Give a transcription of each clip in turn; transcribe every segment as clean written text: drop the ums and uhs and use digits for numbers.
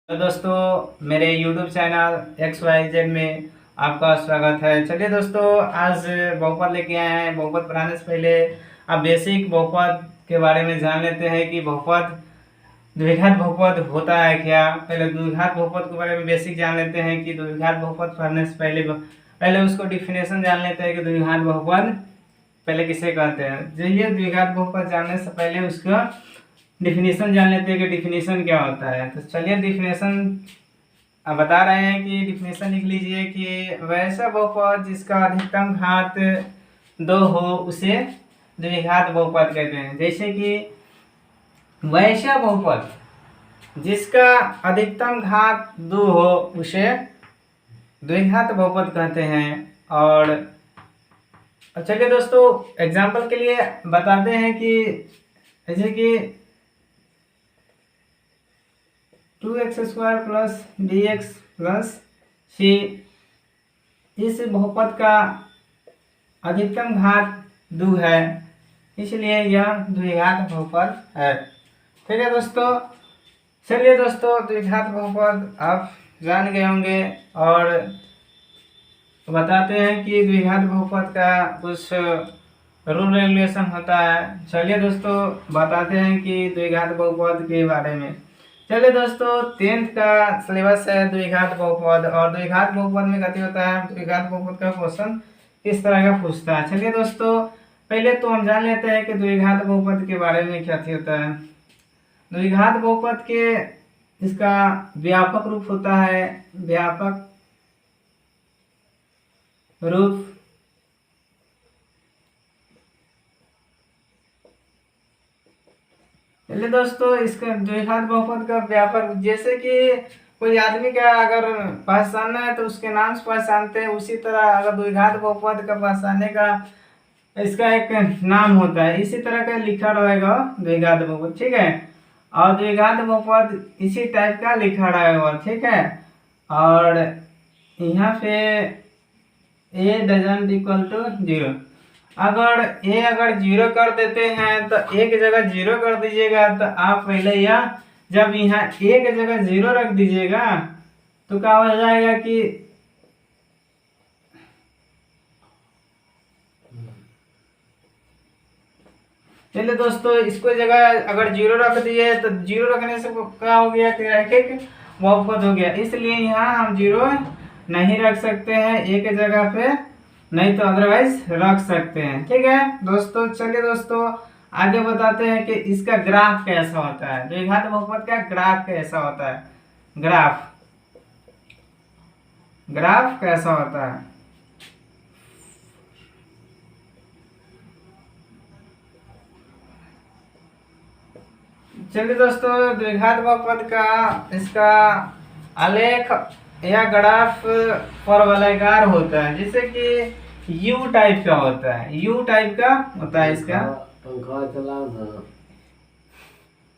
तो दोस्तों मेरे YouTube चैनल XYZ में आपका स्वागत है। चलिए दोस्तों, आज बहुपद लेके आए हैं। बहुपद बनाने से पहले आप बेसिक बहुपद के बारे में जान लेते हैं कि बहुपद द्विघात बहुपद होता है क्या। पहले द्विघात बहुपद के बारे में बेसिक जान लेते हैं कि द्विघात बहुपद पढ़ने से पहले उसको डिफिनेशन जान लेते हैं कि द्विघात बहुपद पहले किसे कहते हैं। चलिए, द्विघात बहुपद जानने से पहले उसका डिफिनेशन जान लेते हैं कि डिफिनेशन क्या होता है। तो चलिए डिफिनेशन बता रहे हैं कि डिफिनेशन लिख लीजिए कि वैसा बहुपद जिसका अधिकतम घात 2 हो उसे द्विघात बहुपद कहते हैं। जैसे कि वैसा बहुपद जिसका अधिकतम घात 2 हो उसे द्विघात बहुपद कहते हैं। और चलिए दोस्तों एग्जाम्पल के लिए बताते हैं कि जैसे कि 2x² plus dx plus c इस बहुपद का अधिकतम घात 2 है, इसलिए यह द्विघात बहुपद है। ठीक है दोस्तों, चलिए दोस्तों द्विघात बहुपद आप जान गए होंगे और बताते हैं कि द्विघात बहुपद का कुछ रूल रेगुलेशन होता है। चलिए दोस्तों बताते हैं कि द्विघात बहुपद के बारे में। चलिए दोस्तों, 10th का सिलेबस है द्विघात बहुपद, और द्विघात बहुपद में कथी होता है, द्विघात बहुपद का क्वेश्चन किस तरह का पूछता है। चलिए दोस्तों, पहले तो हम जान लेते हैं कि द्विघात बहुपद के बारे में क्या होता है। द्विघात बहुपद के इसका व्यापक रूप होता है, व्यापक रूप चलिए दोस्तों, इसका द्विघात बहुपद का व्यापक, जैसे कि कोई आदमी का अगर पहचानना है तो उसके नाम से पहचानते हैं, उसी तरह अगर द्विघात बहुपद का पहचानने का इसका एक नाम होता है, इसी तरह का लिखा रहेगा द्विघात बहुपद। ठीक है, और द्विघात बहुपद इसी टाइप का लिखा रहेगा। ठीक है, और यहाँ पे a डजंट इक्वल टू 0। अगर अगर 0 कर देते हैं तो एक जगह 0 कर दीजिएगा। तो आप पहले यह जब यहाँ एक जगह 0 रख दीजिएगा तो क्या हो जाएगा कि चलिए दोस्तों, इसको जगह अगर 0 रख दिए तो 0 रखने से क्या हो गया कि रैखिक बहुपद हो गया, इसलिए यहाँ हम 0 नहीं रख सकते हैं एक जगह पे, नहीं तो अदरवाइज रख सकते हैं। ठीक है दोस्तों, चलिए दोस्तों आगे बताते हैं कि इसका ग्राफ कैसा होता है। द्विघात बहुपद का ग्राफ कैसा होता है, ग्राफ कैसा होता है। चलिए दोस्तों, द्विघात बहुपद का इसका आलेख या ग्राफ परवलयकार होता है, जैसे कि यू टाइप का होता है, यू टाइप का होता है, इसका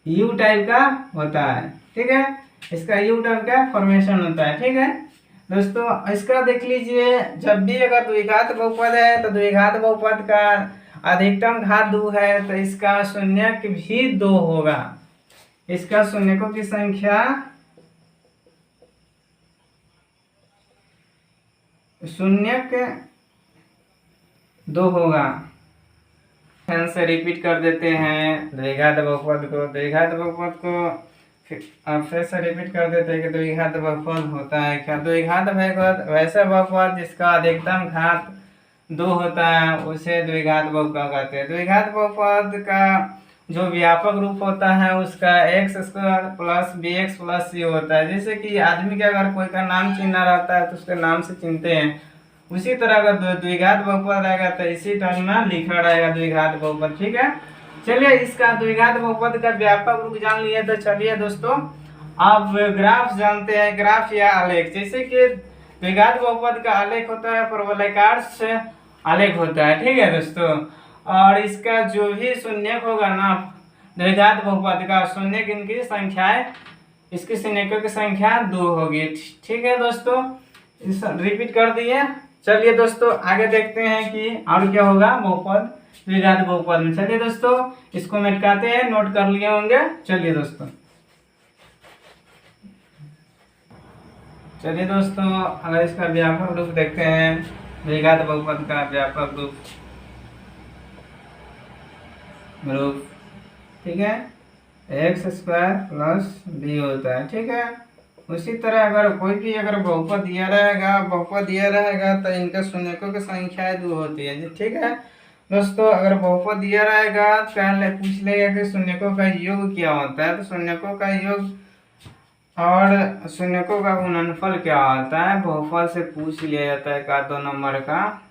यू टाइप का होता है। ठीक है, इसका यू टाइप का फॉर्मेशन होता है। ठीक है दोस्तों, इसका देख लीजिए, जब भी अगर द्विघात बहुपद है तो द्विघात बहुपद का अधिकतम घात 2 है तो इसका शून्यक भी 2 होगा, इसका शून्यकों की संख्या शून्यक 2 होगा। फिर से रिपीट कर देते हैं द्विघात बहुपद को, फिर से रिपीट कर देते हैं कि द्विघात बहुपद होता है क्या। द्विघात बहुपद वैसा बहुपद जिसका अधिकतम घात 2 होता है उसे द्विघात बहुपद कहते हैं। द्विघात बहुपद का जो व्यापक रूप होता है उसका x² plus bx plus c होता है। जैसे कि आदमी का अगर कोई का नाम चिन्ह रहता है तो उसके नाम से चिन्हते हैं, उसी तरह का द्विघात बहुपद रहेगा तो इसी टर्म में लिखा रहेगा द्विघात बहुपद। ठीक है, चलिए इसका द्विघात बहुपद का व्यापक रूप जान लिए तो चलिए दोस्तों आप ग्राफ जानते हैं, ग्राफ या आलेख। जैसे कि द्विघात बहुपद का आलेख होता है परवलयकार से आलेख होता है। ठीक है दोस्तों, और इसका जो भी शून्यक होगा ना द्विघात बहुपद का, शून्यक इनकी संख्याएं, इसकी शून्यकों की संख्या 2 होगी। ठीक है दोस्तों, इस रिपीट कर दिए। चलिए दोस्तों आगे देखते हैं कि और क्या होगा बहुपद द्विघात बहुपद में। चलिए दोस्तों इसको मिटाते हैं, नोट कर लिए होंगे। चलिए दोस्तों चलिए दोस्तों, अगर इसका व्यापक रूप देखते हैं, द्विघात बहुपद का व्यापक रूप, ठीक है, एक्स स्क्वायर प्लस बी होता है, ठीक है। उसी तरह अगर कोई भी अगर बहुपद दिया रहेगा तो इनका शून्यकों की संख्या 2 होती है जी, ठीक है दोस्तों। अगर बहुपद दिया रहेगा तो पहले पूछ लेगा कि शून्यकों का योग क्या होता है, तो शून्यकों का योग और शून्यकों का गुणनफल क्या होता है बहुपद से पूछ लिया जाता है। का 2 नंबर का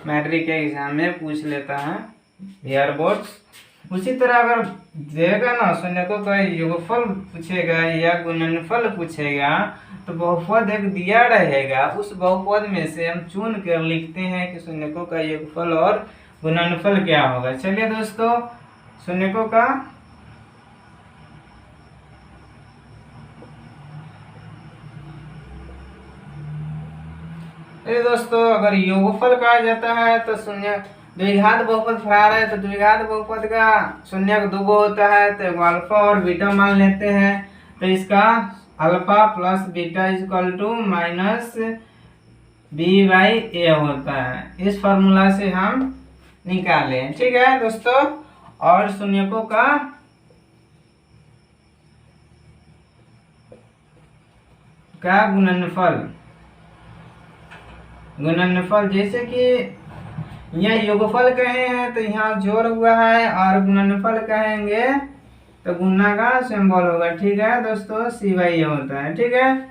मैट्रिक के एग्जाम में पूछ लेता है बिहार बोर्ड्स। उसी तरह अगर देगा ना शून्यकों का योगफल पूछेगा या गुणनफल पूछेगा, तो बहुपद एक दिया रहेगा, उस बहुपद में से हम चुन कर लिखते हैं कि शून्यकों का योगफल और गुणनफल क्या होगा। चलिए दोस्तों, शून्यकों का दोस्तों अगर योगफल कहा जाता है तो शून्य द्विघात बहुपद फरार है, तो द्विघात बहुपद का शून्य दो होता है, तो अल्फा और बीटा मान लेते हैं। तो इसका alpha plus beta equal to minus B by A होता है। इस फॉर्मूला से हम निकाले, ठीक है दोस्तों। और शून्यकों का गुणनफल जैसे कि यह योगफल कहे हैं तो यहाँ जोड़ हुआ है, और गुणनफल कहेंगे तो गुणा का सिंबल होगा, ठीक है दोस्तों। सी बाई होता है, ठीक है।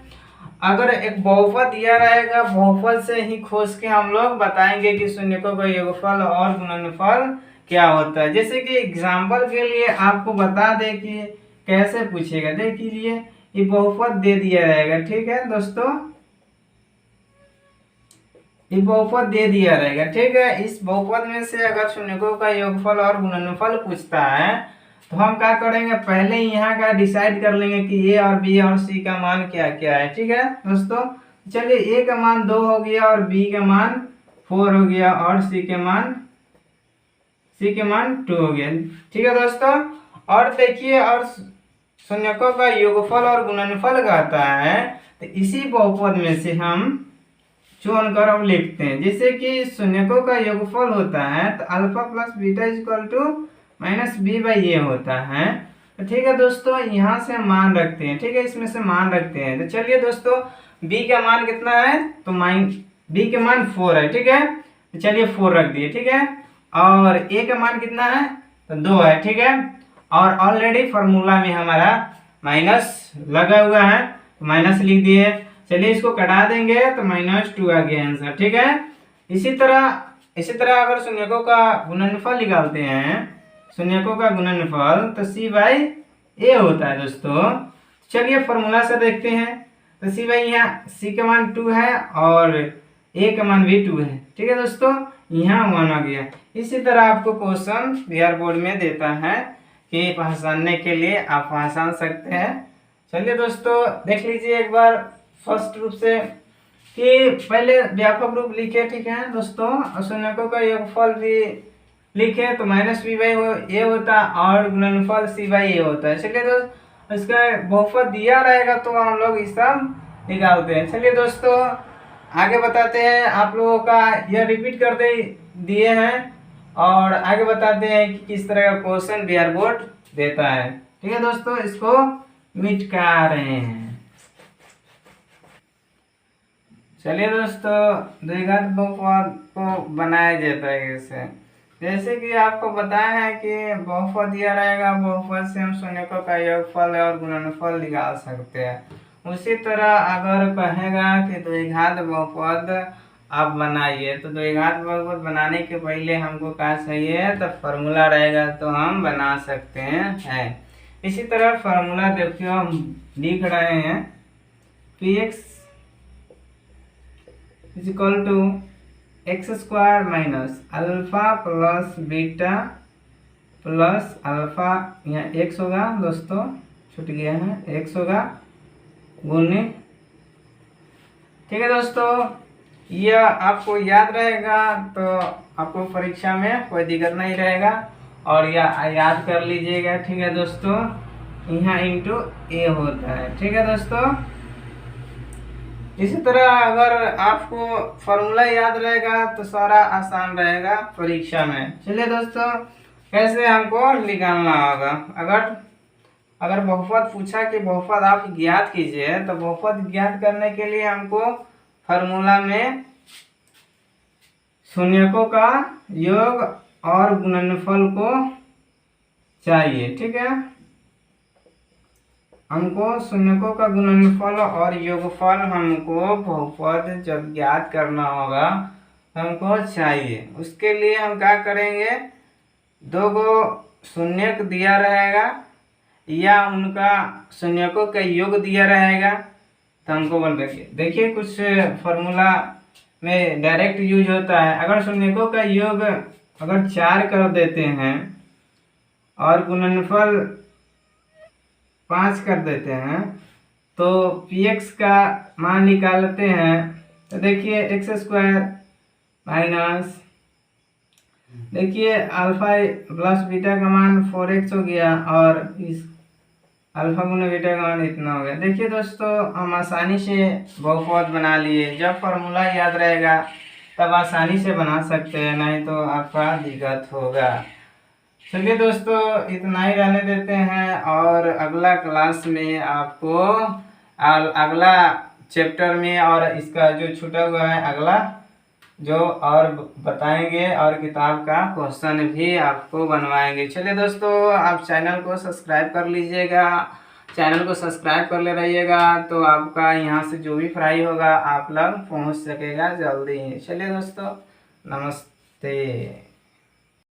अगर एक बहुपद दिया रहेगा, बहुपद से ही खोज के हम लोग बताएंगे कि शून्यकों का योगफल और गुणनफल क्या होता है। जैसे कि एग्जाम्पल के लिए आपको बता दें कि कैसे पूछेगा। देखिए ये बहुपद दे दिया रहेगा, ठीक है दोस्तों, ये बहुपद दे दिया रहेगा, ठीक है। इस बहुपद में से अगर शून्यकों का योगफल और गुणनफल पूछता है तो हम क्या करेंगे, पहले यहाँ का डिसाइड कर लेंगे कि ए और बी और सी का मान क्या क्या है, ठीक है दोस्तों। चलिए ए का मान 2 हो गया और बी का मान 4 हो गया और सी के मान 2 हो गया, ठीक है दोस्तों। और देखिए, और शून्यकों का योगफल और गुणनफल कहता है तो इसी बहुपद में से हम चुन कर अब लिखते हैं। जैसे कि शून्यकों का योगफल होता है तो alpha plus beta equal to minus B by A होता है, तो ठीक है दोस्तों। यहाँ से मान रखते हैं, ठीक है, इसमें से मान रखते हैं। तो चलिए दोस्तों, बी का मान कितना है, तो बी का मान 4 है, ठीक है, तो चलिए 4 रख दिए, ठीक है। और ए का मान कितना है, तो 2 है, ठीक है। और ऑलरेडी फॉर्मूला में हमारा माइनस लगा हुआ है, तो माइनस लिख दिए। चलिए इसको कटा देंगे तो -2 आ गया आंसर, ठीक है। इसी तरह अगर शून्यकों का गुणनफल निकालते हैं, शून्यकों का गुणनफल तो सी बाई ए होता है दोस्तों। चलिए फॉर्मूला से देखते हैं, तो सी बाई यहाँ सी का मान 2 है और ए का मान भी 2 है, ठीक है दोस्तों। यहाँ 1 आ गया। इसी तरह आपको क्वेश्चन बिहार बोर्ड में देता है कि पहचानने के लिए आप पहचान सकते हैं। चलिए दोस्तों, देख लीजिए एक बार फर्स्ट रूप से कि पहले व्यापक रूप लिखे, ठीक है दोस्तों। शून्यकों का योगफल भी लिखे तो माइनस बी बाई ए होता और गुणनफल सी बाई ए होता है। चलिए दोस्तों, इसका बहुपद दिया रहेगा तो हम लोग इस सब निकालते हैं। चलिए दोस्तों, आगे बताते हैं। आप लोगों का यह रिपीट करते दिए हैं और आगे बताते हैं कि किस तरह का क्वेश्चन बिहार बोर्ड देता है, ठीक है दोस्तों। इसको मिटा रहे हैं। चलिए दोस्तों, द्विघात बहुपद को बनाया जाता है कैसे। जैसे कि आपको बताया है कि बहुपद दिया रहेगा, बहुपद से हम शून्यकों का योगफल और गुणनफल निकाल सकते हैं। उसी तरह अगर कहेगा कि द्विघात बहुपद आप बनाइए, तो द्विघात बहुपद बनाने के पहले हमको क्या चाहिए, तो फॉर्मूला रहेगा तो हम बना सकते हैं। इसी तरह फॉर्मूला देखिए हम लिख रहे हैं, px is equal to X square minus alpha plus beta plus alpha, यहाँ एक्स होगा दोस्तों, छूट गया है, एक्स होगा गुने, ठीक है दोस्तों। यह आपको याद रहेगा तो आपको परीक्षा में कोई दिक्कत नहीं रहेगा, और यह याद कर लीजिएगा, ठीक है दोस्तों। यहाँ इंटू ए होता है, ठीक है दोस्तों। इसी तरह अगर आपको फॉर्मूला याद रहेगा तो सारा आसान रहेगा परीक्षा में। चलिए दोस्तों, कैसे हमको निकालना होगा। अगर अगर बहुपद पूछा कि बहुपद आप ज्ञात कीजिए, तो बहुपद ज्ञात करने के लिए हमको फॉर्मूला में शून्यकों का योग और गुणनफल को चाहिए। ठीक है, हमको शून्यकों का गुणनफल और योगफल हमको बहुपद जब ज्ञात करना होगा हमको चाहिए। उसके लिए हम क्या करेंगे, दो गो शून्यक दिया रहेगा या उनका शून्यकों का योग दिया रहेगा, तो हमको बोल देखिए कुछ फॉर्मूला में डायरेक्ट यूज होता है। अगर शून्यकों का योग अगर 4 कर देते हैं और गुणनफल 5 कर देते हैं, तो px का मान निकालते हैं, तो देखिए एक्स स्क्वायर माइनस, देखिए अल्फा प्लस बीटा का मान 4x हो गया और इस अल्फा गुना बीटा का मान इतना हो गया। देखिए दोस्तों, हम आसानी से बहुपद बना लिए। जब फॉर्मूला याद रहेगा तब आसानी से बना सकते हैं, नहीं तो आपका दिक्कत होगा। चलिए दोस्तों, इतना ही रहने देते हैं और अगला क्लास में आपको अगला चैप्टर में और इसका जो छूटा हुआ है अगला जो और बताएंगे और किताब का क्वेश्चन भी आपको बनवाएंगे। चलिए दोस्तों, आप चैनल को सब्सक्राइब कर लीजिएगा, चैनल को सब्सक्राइब कर ले रहिएगा, तो आपका यहाँ से जो भी पढ़ाई होगा आप लोग पहुँच सकेगा जल्दी। चलिए दोस्तों, नमस्ते।